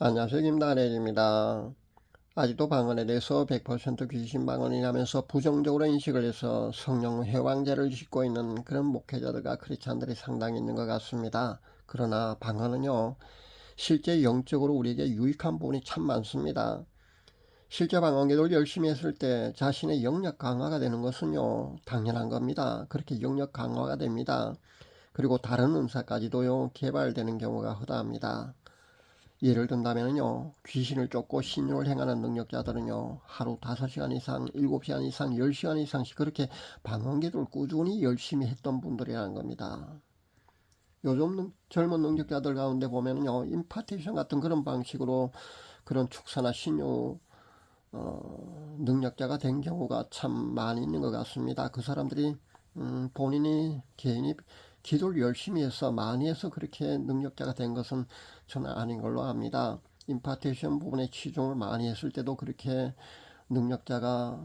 안녕하세요. 김다래입니다. 아직도 방언에 대해서 100% 귀신 방언이라면서 부정적으로 인식을 해서 성령 회방제를 짓고 있는 그런 목회자들과 크리스찬들이 상당히 있는 것 같습니다. 그러나 방언은요, 실제 영적으로 우리에게 유익한 부분이 참 많습니다. 실제 방언기도를 열심히 했을 때 자신의 영역 강화가 되는 것은요, 당연한 겁니다. 그렇게 영역 강화가 됩니다. 그리고 다른 은사까지도요, 개발되는 경우가 허다합니다. 예를 든다면요, 귀신을 쫓고 신유를 행하는 능력자들은요, 하루 5시간 이상, 7시간 이상, 10시간 이상씩 그렇게 방언기도를 꾸준히 열심히 했던 분들이라는 겁니다. 요즘 젊은 능력자들 가운데 보면요, 임파테이션 같은 그런 방식으로 그런 축사나 신유 능력자가 된 경우가 참 많이 있는 것 같습니다. 그 사람들이 본인이 개인이 기도를 열심히 해서 많이 해서 그렇게 능력자가 된 것은 저는 아닌 걸로 압니다. 임파테이션 부분에 치중을 많이 했을 때도 그렇게 능력자가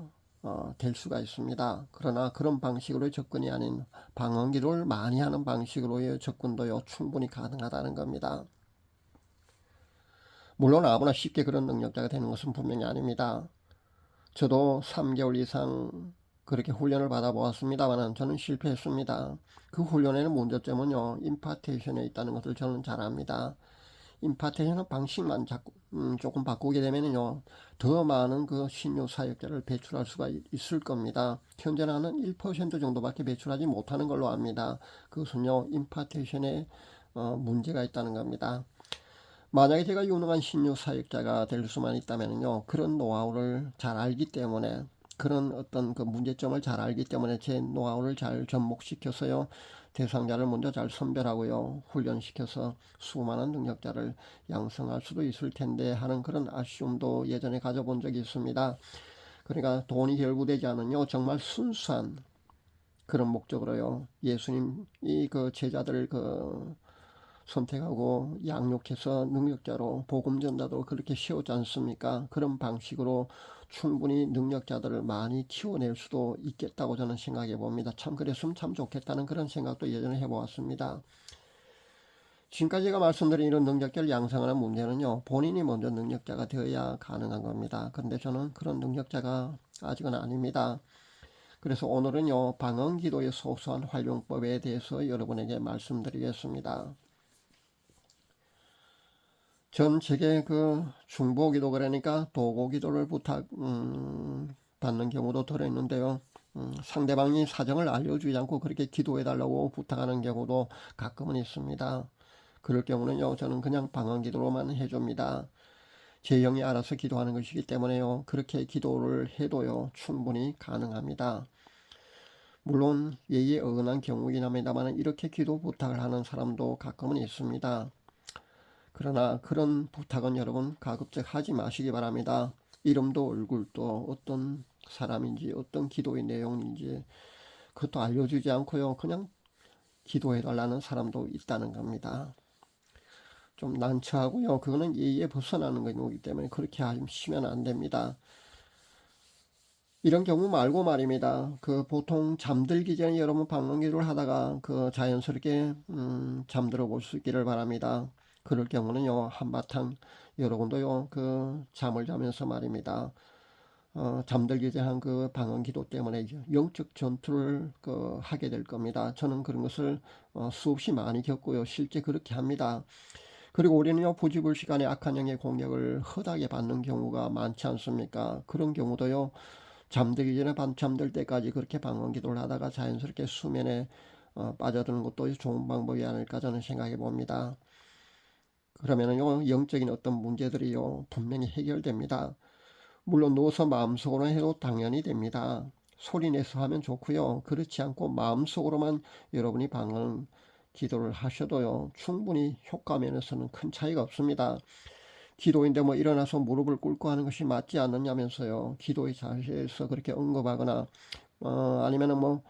될 수가 있습니다. 그러나 그런 방식으로 접근이 아닌 방언기도를 많이 하는 방식으로의 접근도요 충분히 가능하다는 겁니다. 물론 아무나 쉽게 그런 능력자가 되는 것은 분명히 아닙니다. 저도 3개월 이상 그렇게 훈련을 받아보았습니다만 저는 실패했습니다. 그 훈련에는 문제점은요, 임파테이션에 있다는 것을 저는 잘 압니다. 임파테이션 방식만 조금 바꾸게 되면요, 더 많은 그 신유 사역자를 배출할 수가 있을 겁니다. 현재 나는 1% 정도밖에 배출하지 못하는 걸로 압니다. 그것은요, 임파테이션에 문제가 있다는 겁니다. 만약에 제가 유능한 신유 사역자가 될 수만 있다면요, 그런 노하우를 잘 알기 때문에, 그런 어떤 그 문제점을 잘 알기 때문에 제 노하우를 잘 접목시켜서요, 대상자를 먼저 잘 선별하고요, 훈련시켜서 수많은 능력자를 양성할 수도 있을 텐데 하는 그런 아쉬움도 예전에 가져본 적이 있습니다. 그러니까 돈이 결부되지 않은요, 정말 순수한 그런 목적으로요, 예수님이 그 제자들을 선택하고 양육해서 능력자로 복음 전자도 그렇게 세우지 않습니까? 그런 방식으로 충분히 능력자들을 많이 키워낼 수도 있겠다고 저는 생각해 봅니다. 참 그랬으면 참 좋겠다는 그런 생각도 예전에 해보았습니다. 지금까지 제가 말씀드린 이런 능력자를 양성하는 문제는요, 본인이 먼저 능력자가 되어야 가능한 겁니다. 그런데 저는 그런 능력자가 아직은 아닙니다. 그래서 오늘은요, 방언기도의 소소한 활용법에 대해서 여러분에게 말씀드리겠습니다. 전 제게 그 중보기도 그러니까 도고기도를 받는 경우도 들어있는데요. 상대방이 사정을 알려주지 않고 그렇게 기도해달라고 부탁하는 경우도 가끔은 있습니다. 그럴 경우는요, 저는 그냥 방언기도로만 해줍니다. 제 영이 알아서 기도하는 것이기 때문에요, 그렇게 기도를 해도요, 충분히 가능합니다. 물론 예의에 어긋난 경우이긴 합니다만 이렇게 기도 부탁을 하는 사람도 가끔은 있습니다. 그러나 그런 부탁은 여러분 가급적 하지 마시기 바랍니다. 이름도 얼굴도 어떤 사람인지 어떤 기도의 내용인지 그것도 알려주지 않고요, 그냥 기도해달라는 사람도 있다는 겁니다. 좀 난처하고요, 그거는 예의에 벗어나는 거기 때문에 그렇게 하시면 안 됩니다. 이런 경우 말고 말입니다. 그 보통 잠들기 전에 여러분 방문기도를 하다가 그 자연스럽게 잠들어 볼 수 있기를 바랍니다. 그럴 경우는요, 한바탕 여러분도요 그 잠을 자면서 말입니다. 잠들기 전에 한 그 방언기도 때문에 영적 전투를 하게 될 겁니다. 저는 그런 것을 수없이 많이 겪고요, 실제 그렇게 합니다. 그리고 우리는요, 부지불식간에 악한 영의 공격을 허다하게 받는 경우가 많지 않습니까? 그런 경우도요, 잠들기 전에 밤 잠들 때까지 그렇게 방언 기도를 하다가 자연스럽게 수면에 빠져드는 것도 좋은 방법이 아닐까 저는 생각해 봅니다. 그러면은요, 영적인 어떤 문제들이요, 분명히 해결됩니다. 물론 누워서 마음속으로 해도 당연히 됩니다. 소리 내서 하면 좋고요, 그렇지 않고 마음속으로만 여러분이 방언 기도를 하셔도요, 충분히 효과 면에서는 큰 차이가 없습니다. 기도인데 뭐 일어나서 무릎을 꿇고 하는 것이 맞지 않느냐면서요, 기도의 자세에서 그렇게 언급하거나 아니면은 뭐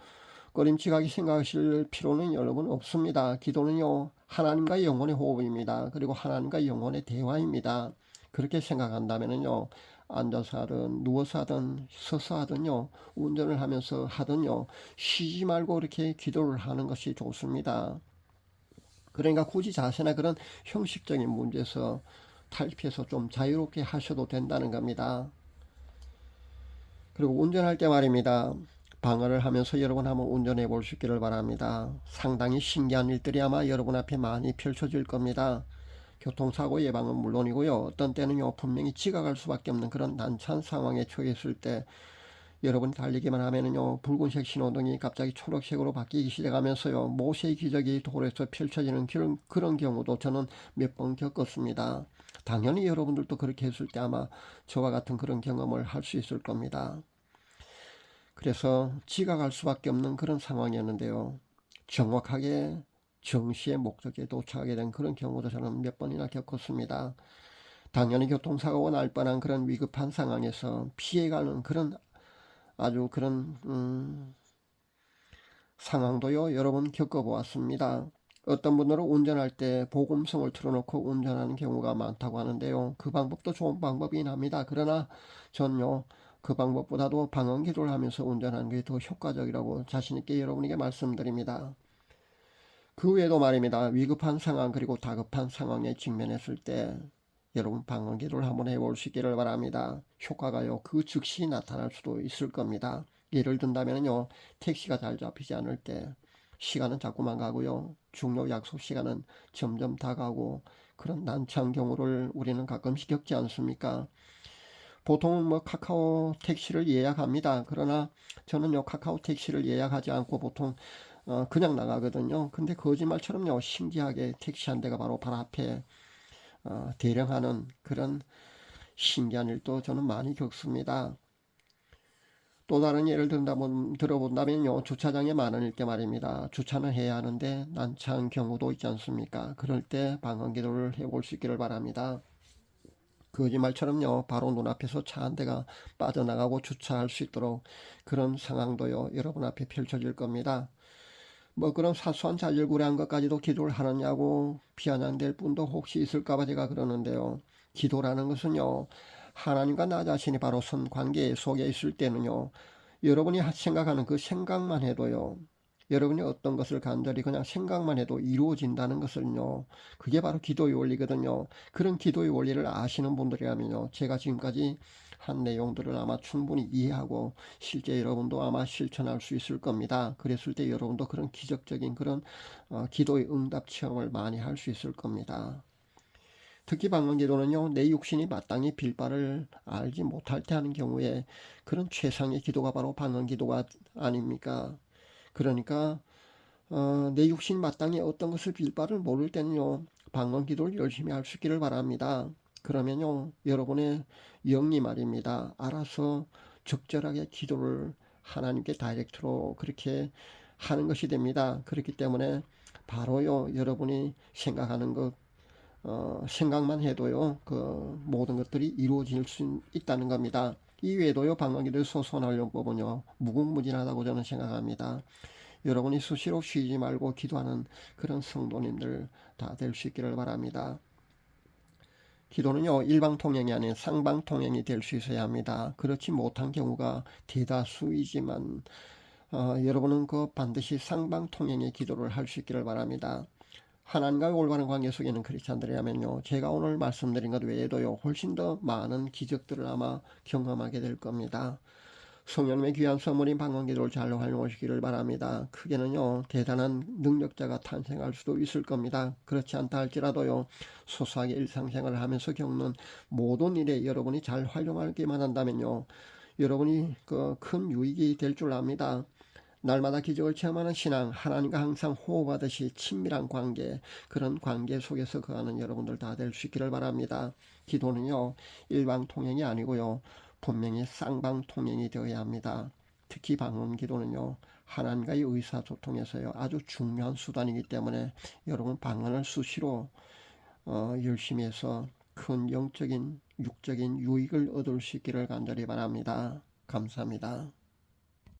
꺼림칙하게 생각하실 필요는 여러분 없습니다. 기도는요, 하나님과의 영혼의 호흡입니다. 그리고 하나님과 영혼의 대화입니다. 그렇게 생각한다면은요, 앉아서 하든 누워서 하든 서서 하든요, 운전을 하면서 하든요, 쉬지 말고 그렇게 기도를 하는 것이 좋습니다. 그러니까 굳이 자세나 그런 형식적인 문제에서 탈피해서 좀 자유롭게 하셔도 된다는 겁니다. 그리고 운전할 때 말입니다. 방어를 하면서 여러분 한번 운전해 볼 수 있기를 바랍니다. 상당히 신기한 일들이 아마 여러분 앞에 많이 펼쳐질 겁니다. 교통사고 예방은 물론이고요. 어떤 때는요, 분명히 지각할 수밖에 없는 그런 난처한 상황에 처했을 때 여러분이 달리기만 하면은요, 붉은색 신호등이 갑자기 초록색으로 바뀌기 시작하면서요, 모세의 기적이 도로에서 펼쳐지는 그런 경우도 저는 몇 번 겪었습니다. 당연히 여러분들도 그렇게 했을 때 아마 저와 같은 그런 경험을 할 수 있을 겁니다. 그래서 지각할 수밖에 없는 그런 상황이었는데요. 정확하게 정시의 목적지에 도착하게 된 그런 경우도 저는 몇 번이나 겪었습니다. 당연히 교통사고가 날 뻔한 그런 위급한 상황에서 피해가는 그런 아주 그런 상황도요, 여러 번 겪어보았습니다. 어떤 분들은 운전할 때 복음성을 틀어놓고 운전하는 경우가 많다고 하는데요. 그 방법도 좋은 방법이긴 합니다. 그러나 전요, 그 방법보다도 방언 기도를 하면서 운전하는 게 더 효과적이라고 자신있게 여러분에게 말씀드립니다. 그 외에도 말입니다. 위급한 상황 그리고 다급한 상황에 직면했을 때 여러분 방언 기도를 한번 해볼 수 있기를 바랍니다. 효과가요, 그 즉시 나타날 수도 있을 겁니다. 예를 든다면요, 택시가 잘 잡히지 않을 때 시간은 자꾸만 가고요, 중요 약속 시간은 점점 다가오고 그런 난처한 경우를 우리는 가끔씩 겪지 않습니까? 보통은 뭐 카카오 택시를 예약합니다. 그러나 저는요, 카카오 택시를 예약하지 않고 보통 그냥 나가거든요. 근데 거짓말처럼요, 신기하게 택시 한 대가 바로 앞에 대령하는 그런 신기한 일도 저는 많이 겪습니다. 또 다른 예를 들어본다면요, 주차장에 많은 일 때 말입니다. 주차는 해야 하는데 난처한 경우도 있지 않습니까? 그럴 때 방언 기도를 해볼 수 있기를 바랍니다. 거짓말처럼요, 바로 눈앞에서 차 한 대가 빠져나가고 주차할 수 있도록 그런 상황도요, 여러분 앞에 펼쳐질 겁니다. 뭐 그런 사소한 자질구레한 것까지도 기도를 하느냐고 비아냥될 분도 혹시 있을까봐 제가 그러는데요. 기도라는 것은요, 하나님과 나 자신이 바로 선 관계 속에 있을 때는요, 여러분이 생각하는 그 생각만 해도요, 여러분이 어떤 것을 간절히 그냥 생각만 해도 이루어진다는 것을요, 그게 바로 기도의 원리거든요. 그런 기도의 원리를 아시는 분들이라면요, 제가 지금까지 한 내용들을 아마 충분히 이해하고 실제 여러분도 아마 실천할 수 있을 겁니다. 그랬을 때 여러분도 그런 기적적인 그런 기도의 응답 체험을 많이 할 수 있을 겁니다. 특히 방언기도는요, 내 육신이 마땅히 빌 바를 알지 못할 때 하는 경우에 그런 최상의 기도가 바로 방언기도가 아닙니까? 그러니까 내 육신이 마땅히 어떤 것을 빌 바를 모를 때는요, 방언기도를 열심히 할 수 있기를 바랍니다. 그러면요, 여러분의 영이 말입니다, 알아서 적절하게 기도를 하나님께 다이렉트로 그렇게 하는 것이 됩니다. 그렇기 때문에 바로요, 여러분이 생각하는 것, 생각만 해도요, 그 모든 것들이 이루어질 수 있다는 겁니다. 이외에도요, 방언기도의 소소한 활용법은요, 무궁무진하다고 저는 생각합니다. 여러분이 수시로 쉬지 말고 기도하는 그런 성도님들 다 될 수 있기를 바랍니다. 기도는요, 일방통행이 아닌 쌍방통행이 될 수 있어야 합니다. 그렇지 못한 경우가 대다수이지만 여러분은 그 반드시 쌍방통행의 기도를 할 수 있기를 바랍니다. 하나님과의 올바른 관계 속에는 크리스찬들이라면요, 제가 오늘 말씀드린 것 외에도요, 훨씬 더 많은 기적들을 아마 경험하게 될 겁니다. 성령님의 귀한 선물인 방언기도를 잘 활용하시기를 바랍니다. 크게는요, 대단한 능력자가 탄생할 수도 있을 겁니다. 그렇지 않다 할지라도요, 소소하게 일상생활을 하면서 겪는 모든 일에 여러분이 잘 활용하기만 한다면요, 여러분이 그 큰 유익이 될 줄 압니다. 날마다 기적을 체험하는 신앙, 하나님과 항상 호흡하듯이 친밀한 관계, 그런 관계 속에서 거하는 여러분들 다 될 수 있기를 바랍니다. 기도는요, 일방통행이 아니고요, 분명히 쌍방통행이 되어야 합니다. 특히 방언 기도는요, 하나님과의 의사소통에서요, 아주 중요한 수단이기 때문에 여러분 방언을 수시로 열심히 해서 큰 영적인 육적인 유익을 얻을 수 있기를 간절히 바랍니다. 감사합니다.